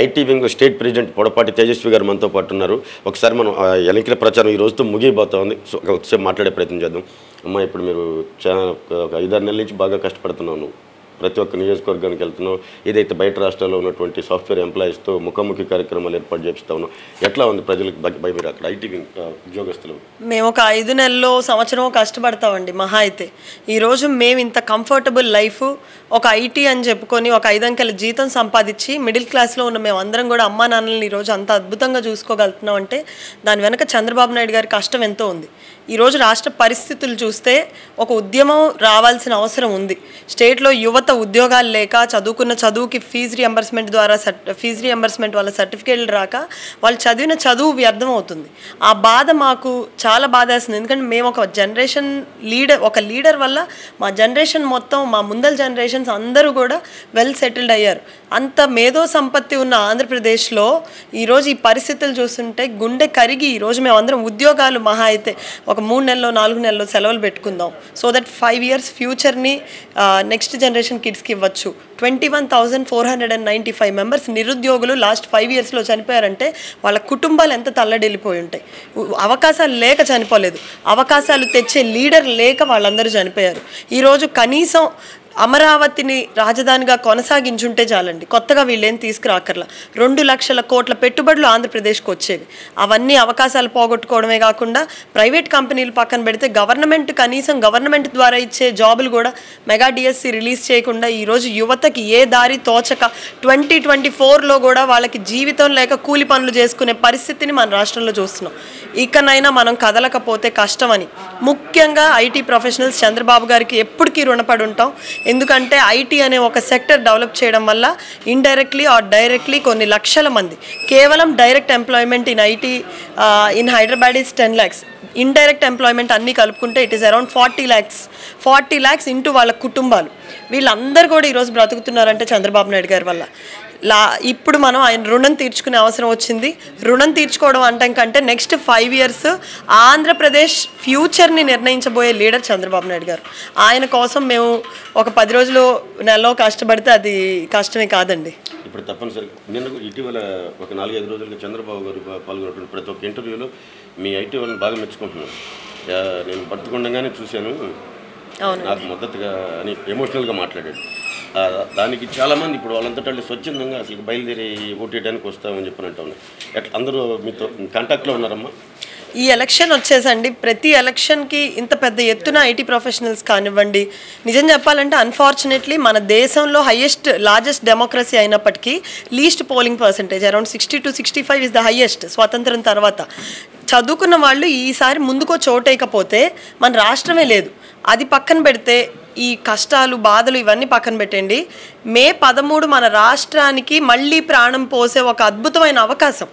IT wing state president Podapati Tejaswi గారు మనతో పాటు ఉన్నారు. ఒకసారి మనం ఎన్నికల ప్రచారం ఈ రోజుతో ముగిపోతా ఉంది. సో ఒకసారి మాట్లాడే ప్రయత్నం చేద్దాం. అమ్మ, ఇప్పుడు మీరు ఒక 5-6 నెలల నుంచి బాగా కష్టపడుతున్నాను, ప్రతి ఒక్క నియోజకవర్గానికి వెళ్తున్నాం, ఏదైతే బయట రాష్ట్రాల్లో ఉన్నటువంటి సాఫ్ట్వేర్ ఎంప్లాయీస్తో ముఖాముఖి కార్యక్రమాలు ఏర్పాటు చేపిస్తా ఉన్నాం. ఎట్లా ఉంది ప్రజలకు మీరు అక్కడ ఐటీ ఉద్యోగస్తులు? మేము ఒక 5 నెలల్లో సంవత్సరం కష్టపడతామండి మహా అయితే. ఈరోజు మేము ఇంత కంఫర్టబుల్ లైఫ్ ఒక ఐటీ అని చెప్పుకొని ఒక 5 అంకెల జీతం సంపాదించి మిడిల్ క్లాస్లో ఉన్న మేము అందరం కూడా అమ్మా నాన్నల్ని ఈరోజు అంత అద్భుతంగా చూసుకోగలుగుతున్నాం అంటే దాని వెనక చంద్రబాబు నాయుడు గారి కష్టం ఎంతో ఉంది. ఈరోజు రాష్ట్ర పరిస్థితులు చూస్తే ఒక ఉద్యమం రావాల్సిన అవసరం ఉంది. స్టేట్లో యువత ఉద్యోగాలు లేక చదువుకున్న చదువుకి ఫీజు రియంబర్స్మెంట్ వల్ల సర్టిఫికేట్లు రాక వాళ్ళు చదివిన చదువు వ్యర్థం అవుతుంది. ఆ బాధ మాకు చాలా బాధ వేస్తుంది. ఎందుకంటే మేము ఒక జనరేషన్ లీడర్ వల్ల మా జనరేషన్ మొత్తం, మా ముందల జనరేషన్స్ అందరూ కూడా వెల్ సెటిల్డ్ అయ్యారు. అంత మేధో సంపత్తి ఉన్న ఆంధ్రప్రదేశ్లో ఈరోజు ఈ పరిస్థితులు చూస్తుంటే గుండె కరిగి ఈరోజు మేమందరం ఉద్యోగాలు మహా అయితే ఒక 3 నెలల్లో 4 నెలల్లో సెలవులు పెట్టుకుందాం, సో దట్ 5 years ఫ్యూచర్ని నెక్స్ట్ జనరేషన్ కిడ్స్కి ఇవ్వచ్చు. 21,495 మెంబర్స్ నిరుద్యోగులు లాస్ట్ 5 yearsలో చనిపోయారంటే వాళ్ళ కుటుంబాలు ఎంత తల్లడిల్లిపోయి ఉంటాయి. అవకాశాలు లేక చనిపోలేదు, అవకాశాలు తెచ్చే లీడర్ లేక వాళ్ళందరూ చనిపోయారు. ఈరోజు కనీసం అమరావతిని రాజధానిగా కొనసాగించుంటే చాలండి, కొత్తగా వీళ్ళేం తీసుకురాకర్లా. 2 లక్షల కోట్ల పెట్టుబడులు ఆంధ్రప్రదేశ్కి వచ్చేవి. అవన్నీ అవకాశాలు పోగొట్టుకోవడమే కాకుండా ప్రైవేట్ కంపెనీలు పక్కన పెడితే గవర్నమెంట్ ద్వారా ఇచ్చే జాబులు కూడా మెగా డిఎస్సి రిలీజ్ చేయకుండా ఈరోజు యువతకి ఏ దారి తోచక 2024లో కూడా వాళ్ళకి జీవితం లేక కూలి పనులు చేసుకునే పరిస్థితిని మన రాష్ట్రంలో చూస్తున్నాం. ఇకనైనా మనం కదలకపోతే కష్టమని ముఖ్యంగా ఐటీ ప్రొఫెషనల్స్ చంద్రబాబు గారికి ఎప్పటికీ రుణపడి ఉంటాం. ఎందుకంటే ఐటీ అనే ఒక సెక్టర్ డెవలప్ చేయడం వల్ల ఇండైరెక్ట్లీ ఆర్ డైరెక్ట్లీ కొన్ని లక్షల మంది, కేవలం direct employment in IT in Hyderabad is 10 lakhs, indirect employment అన్నీ కలుపుకుంటే it is around 40 lakhs into వాళ్ళ కుటుంబాలు. వీళ్ళందరూ కూడా ఈరోజు బ్రతుకుతున్నారంటే చంద్రబాబు నాయుడు గారి వల్ల. ఇప్పుడు మనం ఆయన రుణం తీర్చుకునే అవసరం వచ్చింది. రుణం తీర్చుకోవడం అంటాం కంటే నెక్స్ట్ 5 years ఆంధ్రప్రదేశ్ ఫ్యూచర్ని నిర్ణయించబోయే లీడర్ చంద్రబాబు నాయుడు గారు. ఆయన కోసం మేము ఒక 10 రోజులు నెలలో కష్టపడితే అది కష్టమే కాదండి. ఇప్పుడు తప్పనిసరిగా నేను ఇటీవల ఒక 4-5 రోజులుగా చంద్రబాబు గారు పాల్గొన్నటువంటి ప్రతి ఒక్క ఇంటర్వ్యూలో మీ ఐటీ వాళ్ళని బాగా మెచ్చుకుంటున్నాను. నేను బతుకుండగానే చూశాను, నాకు మద్దతుగా అని ఎమోషనల్గా మాట్లాడాడు. దానికి చాలామంది ఇప్పుడు వాళ్ళంతటా స్వచ్ఛందంగా అసలు బయలుదేరి ఓటేయడానికి వస్తామని చెప్పినట్టు ఉన్నారు. ఎట్లా అందరూ మీతో కాంటాక్ట్లో ఉన్నారమ్మా? ఈ ఎలక్షన్ వచ్చేసండి, ప్రతి ఎలక్షన్కి ఇంత పెద్ద ఎత్తున ఐటీ ప్రొఫెషనల్స్ కానివ్వండి, నిజం చెప్పాలంటే అన్ఫార్చునేట్లీ మన దేశంలో లార్జెస్ట్ డెమోక్రసీ అయినప్పటికీ least polling percentage around 60 to 65 is the highest స్వాతంత్రం తర్వాత. చదువుకున్న వాళ్ళు ఈసారి ముందుకో చోటేయకపోతే మన రాష్ట్రమే లేదు. అది పక్కన పెడితే ఈ కష్టాలు బాధలు ఇవన్నీ పక్కన పెట్టండి, May 13 మన రాష్ట్రానికి మళ్ళీ ప్రాణం పోసే ఒక అద్భుతమైన అవకాశం.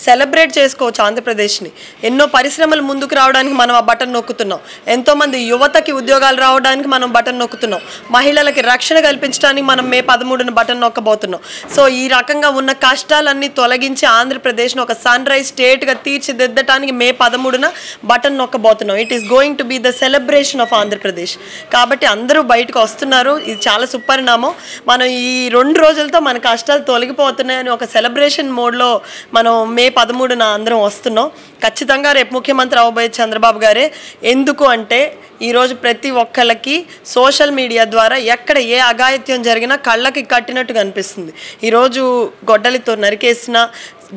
సెలబ్రేట్ చేసుకోవచ్చు ఆంధ్రప్రదేశ్ని. ఎన్నో పరిశ్రమలు ముందుకు రావడానికి మనం ఆ బటన్ నొక్కుతున్నాం, ఎంతోమంది యువతకి ఉద్యోగాలు రావడానికి మనం బటన్ నొక్కుతున్నాం, మహిళలకి రక్షణ కల్పించడానికి మనం May 13 బటన్ నొక్కబోతున్నాం. సో ఈ రకంగా ఉన్న కష్టాలన్నీ తొలగించి ఆంధ్రప్రదేశ్ను ఒక సన్ రైజ్ స్టేట్గా తీర్చిదిద్దడానికి May 13 బటన్ నొక్కబోతున్నాం. It is going to be the celebration of Andhra Pradesh. కాబట్టి అందరూ బయటకు వస్తున్నారు, ఇది చాలా సుపరిణామం. మనం ఈ 2 రోజులతో మన కష్టాలు తొలగిపోతున్నాయని ఒక సెలబ్రేషన్ మోడ్లో మనం May 13 అందరం వస్తున్నాం. ఖచ్చితంగా రేపు ముఖ్యమంత్రి అవబోయే చంద్రబాబు గారే. ఎందుకు అంటే ఈరోజు ప్రతి ఒక్కళ్ళకి సోషల్ మీడియా ద్వారా ఎక్కడ ఏ అఘాయిత్యం జరిగినా కళ్ళకి కట్టినట్టు కనిపిస్తుంది. ఈరోజు గొడ్డలితో నరికేసిన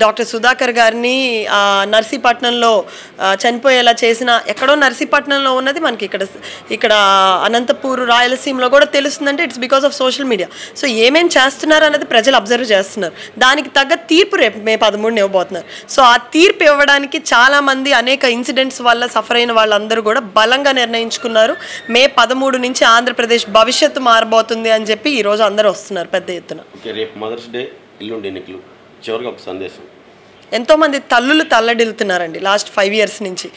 డాక్టర్ సుధాకర్ గారిని నర్సీపట్నంలో చనిపోయేలా చేసిన, ఎక్కడో నర్సీపట్నంలో ఉన్నది మనకి ఇక్కడ అనంతపూర్ రాయలసీమలో కూడా తెలుస్తుందంటే it's because of social media. So ఏమేం చేస్తున్నారు అన్నది ప్రజలు అబ్జర్వ్ చేస్తున్నారు. దానికి తగ్గ తీర్పు రేపు May 13 ఇవ్వబోతున్నారు. సో ఆ తీర్పు ఇవ్వడానికి చాలామంది అనేక ఇన్సిడెంట్స్ వల్ల సఫర్ అయిన వాళ్ళందరూ కూడా బలంగా నిర్ణయించుకున్నారు. May 13 నుంచి ఆంధ్రప్రదేశ్ భవిష్యత్తు మారబోతుంది అని చెప్పి ఈరోజు అందరూ వస్తున్నారు పెద్ద ఎత్తున. రేపు మదర్స్ డే, ఎల్లుండి ఎన్నికలు, చివరిగా ఒక సందేశం. ఎంతోమంది తల్లులు తల్లడిల్లుతున్నారండి లాస్ట్ 5 years నుంచి.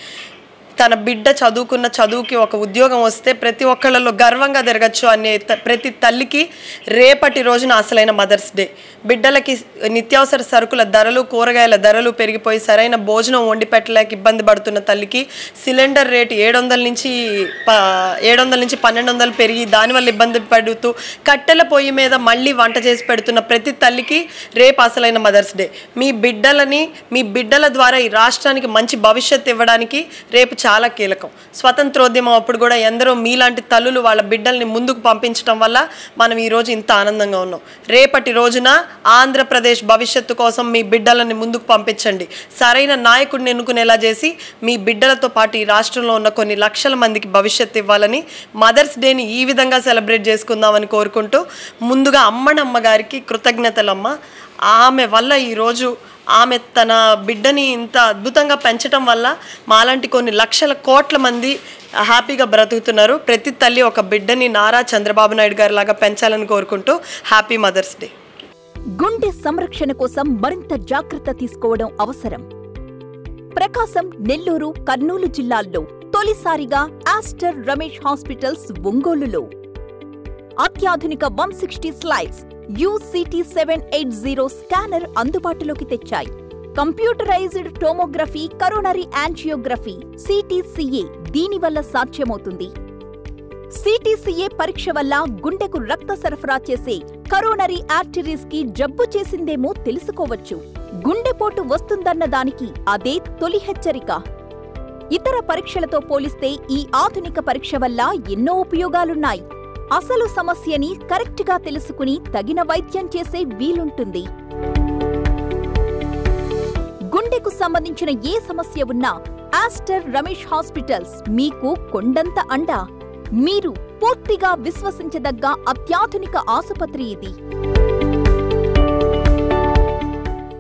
తన బిడ్డ చదువుకున్న చదువుకి ఒక ఉద్యోగం వస్తే ప్రతి ఒక్కళ్ళలో గర్వంగా తిరగచ్చు అనే ప్రతి తల్లికి రేపటి రోజున అసలైన మదర్స్ డే. బిడ్డలకి నిత్యావసర సరుకుల ధరలు, కూరగాయల ధరలు పెరిగిపోయి సరైన భోజనం వండి పెట్టలేక ఇబ్బంది పడుతున్న తల్లికి సిలిండర్ రేటు 700 నుంచి 1200 పెరిగి దానివల్ల ఇబ్బంది పడుతూ కట్టెల పొయ్యి మీద మళ్ళీ వంట చేసి పెడుతున్న ప్రతి తల్లికి రేపు అసలైన మదర్స్ డే. మీ బిడ్డల ద్వారా ఈ రాష్ట్రానికి మంచి భవిష్యత్తు ఇవ్వడానికి రేపు చాలా కీలకం. స్వతంత్రోద్యమం అప్పుడు కూడా ఎందరో మీలాంటి తల్లులు వాళ్ళ బిడ్డల్ని ముందుకు పంపించడం వల్ల మనం ఈరోజు ఇంత ఆనందంగా ఉన్నాం. రేపటి రోజున ఆంధ్రప్రదేశ్ భవిష్యత్తు కోసం మీ బిడ్డలని ముందుకు పంపించండి. సరైన నాయకుడిని ఎన్నుకునేలా చేసి మీ బిడ్డలతో పాటు ఈ రాష్ట్రంలో ఉన్న కొన్ని లక్షల మందికి భవిష్యత్తు ఇవ్వాలని మదర్స్ డేని ఈ విధంగా సెలబ్రేట్ చేసుకుందామని కోరుకుంటూ ముందుగా అమ్మనమ్మ గారికి కృతజ్ఞతలమ్మ. ఆమె వల్ల ఈరోజు ఆమె తన బిడ్డని ఇంత అద్భుతంగా పెంచడం వల్ల మాలాంటి కొన్ని లక్షల కోట్ల మంది హ్యాపీగా బ్రతుకుతున్నారు. ప్రతి తల్లి ఒక బిడ్డని నారా చంద్రబాబు నాయుడు గారి లాగా పెంచాలని కోరుకుంటూ హ్యాపీ మదర్స్ డే. గుండె సంరక్షణ కోసం మరింత జాగ్రత్త తీసుకోవడం అవసరం. ప్రకాశం, నెల్లూరు, కర్నూలు జిల్లాల్లో తొలిసారిగా ఆస్టర్ రమేష్ హాస్పిటల్స్ ఒంగోలులో అత్యాధునిక 160 స్లైడ్స్ UCT 780 స్కానర్ అందుబాటులోకి తెచ్చాయి. Computerised tomography, coronary angiography, CTCA దీనివల్ల సాధ్యమవుతుంది. CTCA పరీక్ష వల్ల గుండెకు రక్త సరఫరా చేసే కరోనరీ ఆర్టరీస్ కి జబ్బు చేసిందేమో తెలుసుకోవచ్చు. గుండెపోటు వస్తుందన్న దానికి అదే తొలి హెచ్చరిక. ఇతర పరీక్షలతో పోలిస్తే ఈ ఆధునిక పరీక్ష వల్ల ఎన్నో ఉపయోగాలున్నాయి. అసలు సమస్యని కరెక్ట్గా తెలుసుకుని తగిన వైద్యం చేసే వీలుంటుంది. గుండెకు సంబంధించిన ఏ సమస్య ఉన్నా ఆస్టర్ రమేష్ హాస్పిటల్స్ మీకు కొండంత అండ. మీరు పూర్తిగా విశ్వసించదగ్గ అత్యాధునిక ఆసుపత్రి ఇది.